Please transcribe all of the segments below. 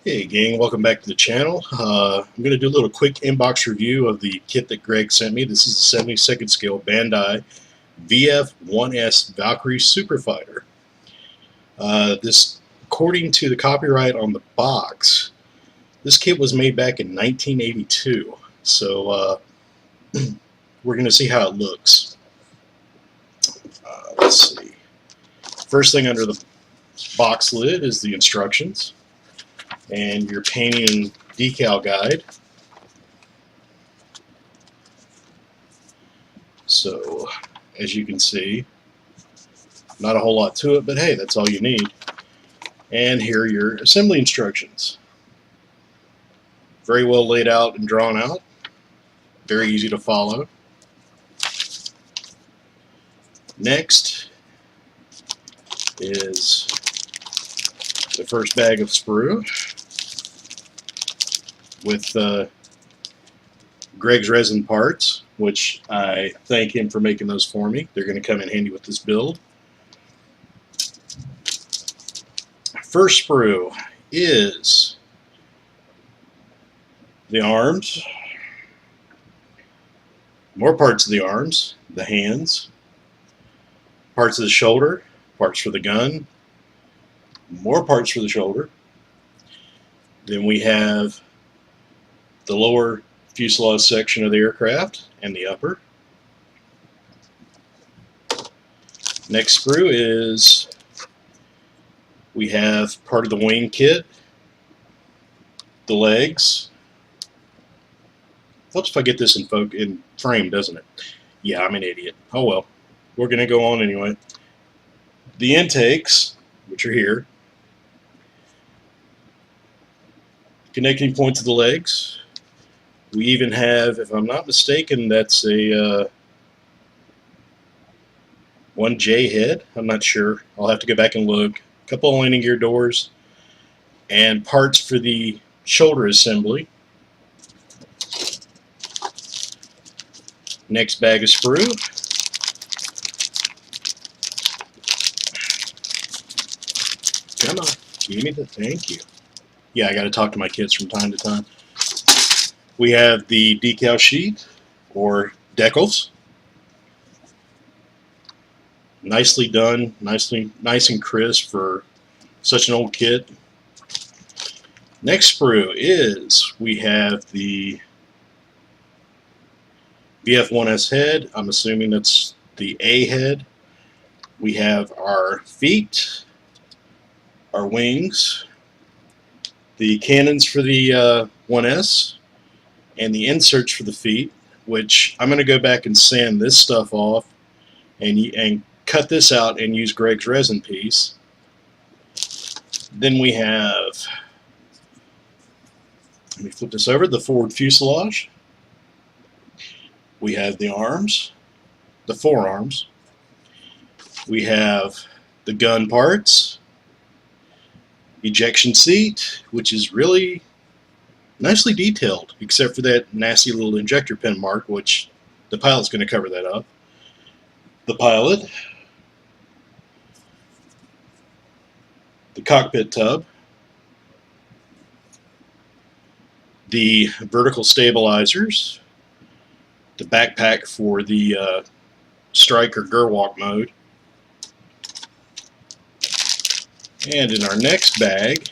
Hey gang, welcome back to the channel. I'm going to do a little quick inbox review of the kit that Greg sent me. This is a 72nd scale Bandai VF1S Valkyrie Superfighter. This, according to the copyright on the box, this kit was made back in 1982. So we're going to see how it looks. Let's see. First thing under the box lid is the instructions and your painting and decal guide. So, as you can see, not a whole lot to it, but hey, that's all you need. And here are your assembly instructions. Very well laid out and drawn out. Very easy to follow. Next is the first bag of sprue with Greg's resin parts, which I thank him for making those for me. They're going to come in handy with this build. First sprue is the arms, more parts of the arms, the hands, parts of the shoulder, parts for the gun, more parts for the shoulder. Then we have the lower fuselage section of the aircraft and the upper. Next sprue is we have part of the wing kit, the legs. Helps if I get this in frame, doesn't it? Yeah, I'm an idiot. Oh well, we're going to go on anyway. The intakes, which are here. Connecting points of the legs. We even have, if I'm not mistaken, that's a 1J head. I'm not sure. I'll have to go back and look. A couple of landing gear doors and parts for the shoulder assembly. Next bag of sprue. Come on, give me the thank you. Yeah, I got to talk to my kids from time to time. We have the decal sheet, or decals. Nicely done, nice and crisp for such an old kit. Next sprue is, we have the VF1S head. I'm assuming that's the A head. We have our feet, our wings, the cannons for the 1S, and the inserts for the feet, which I'm going to go back and sand this stuff off and cut this out and use Greg's resin piece. Then we have, let me flip this over, the forward fuselage. We have the arms, the forearms. We have the gun parts, ejection seat, which is really nicely detailed, except for that nasty little injector pin mark, which the pilot's going to cover that up. The pilot, the cockpit tub, the vertical stabilizers, the backpack for the strike or Gerwalk mode, and in our next bag,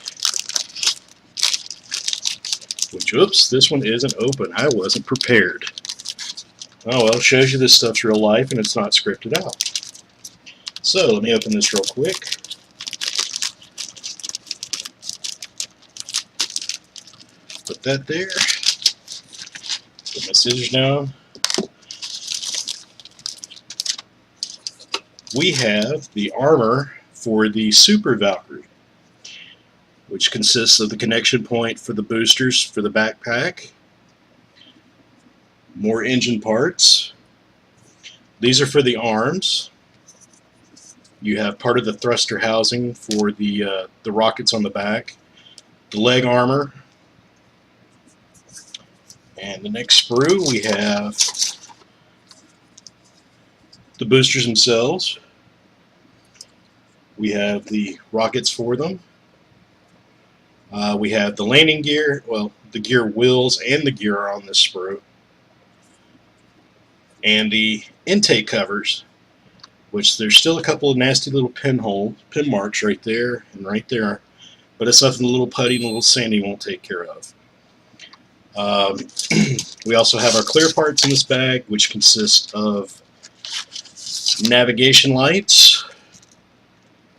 which, oops, this one isn't open. I wasn't prepared. Oh well, shows you this stuff's real life and it's not scripted out. So let me open this real quick. Put that there. Put my scissors down. We have the armor for the Super Valkyrie, which consists of the connection point for the boosters for the backpack, more engine parts. These are for the arms. You have part of the thruster housing for the rockets on the back, the leg armor, and the next sprue we have the boosters themselves. We have the rockets for them, We have the landing gear, well, the gear wheels and the gear are on this sprue. And the intake covers, which there's still a couple of nasty little pin marks right there and right there. But it's nothing a little putty and a little sandy won't take care of. We also have our clear parts in this bag, which consist of navigation lights.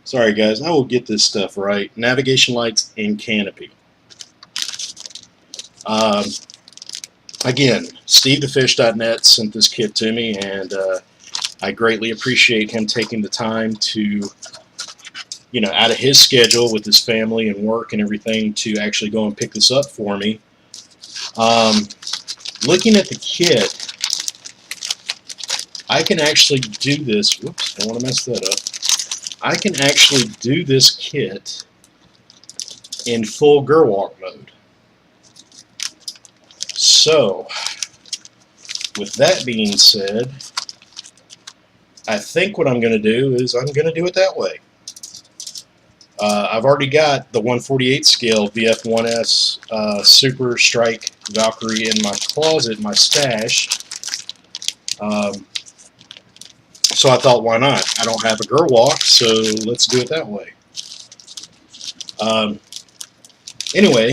Sorry guys, I will get this stuff right. Navigation lights and canopy. Again, SteveTheFish.net sent this kit to me, and I greatly appreciate him taking the time to, you know, out of his schedule with his family and work and everything, to actually go and pick this up for me. Looking at the kit, I can actually do this. Whoops, don't want to mess that up. I can actually do this kit in full Gerwalk mode. So, with that being said, I think what I'm going to do is I'm going to do it that way. I've already got the 1/48 scale VF1S Super Strike Valkyrie in my closet, my stash. So I thought, why not? I don't have a Gerwalk, so let's do it that way. Anyway,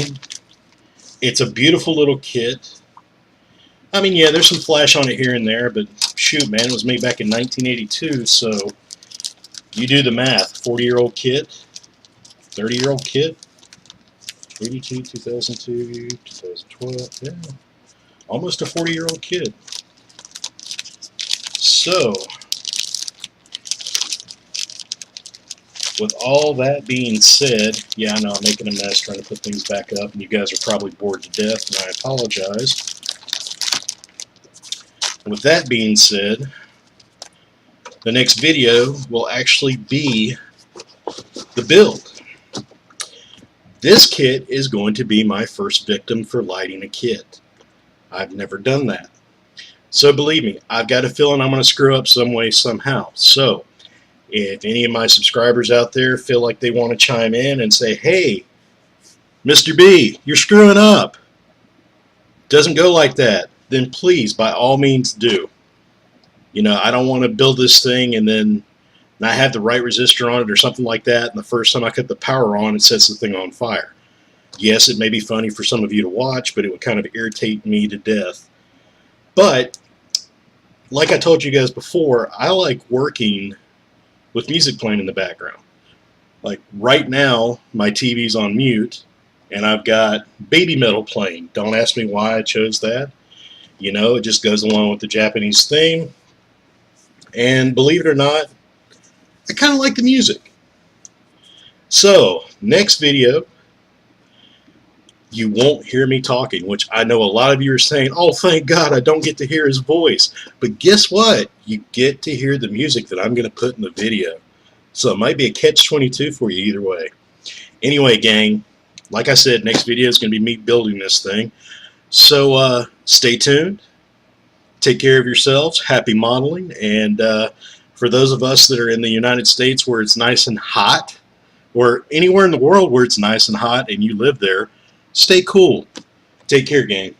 it's a beautiful little kit. I mean, yeah, there's some flash on it here and there, but shoot, man, it was made back in 1982, so you do the math. 40-year-old kit, 30-year-old kit, 82, 2002, 2012, yeah, almost a 40-year-old kid. So, with all that being said, yeah, I know I'm making a mess trying to put things back up, and you guys are probably bored to death, and I apologize. With that being said, the next video will actually be the build. This kit is going to be my first victim for lighting a kit. I've never done that. So believe me, I've got a feeling I'm going to screw up some way, somehow. So, if any of my subscribers out there feel like they want to chime in and say, hey, Mr. B, you're screwing up, doesn't go like that, then please, by all means, do. You know, I don't want to build this thing and then not have the right resistor on it or something like that, and the first time I cut the power on, it sets the thing on fire. Yes, it may be funny for some of you to watch, but it would kind of irritate me to death. But, like I told you guys before, I like working with music playing in the background. Like right now, my TV's on mute, and I've got baby metal playing. Don't ask me why I chose that. You know, it just goes along with the Japanese theme. And believe it or not, I kind of like the music. So, next video, you won't hear me talking, which I know a lot of you are saying, oh, thank God I don't get to hear his voice. But guess what? You get to hear the music that I'm going to put in the video. So it might be a catch-22 for you either way. Anyway, gang, like I said, next video is going to be me building this thing. So stay tuned. Take care of yourselves. Happy modeling. And for those of us that are in the United States where it's nice and hot, or anywhere in the world where it's nice and hot and you live there, stay cool. Take care, gang.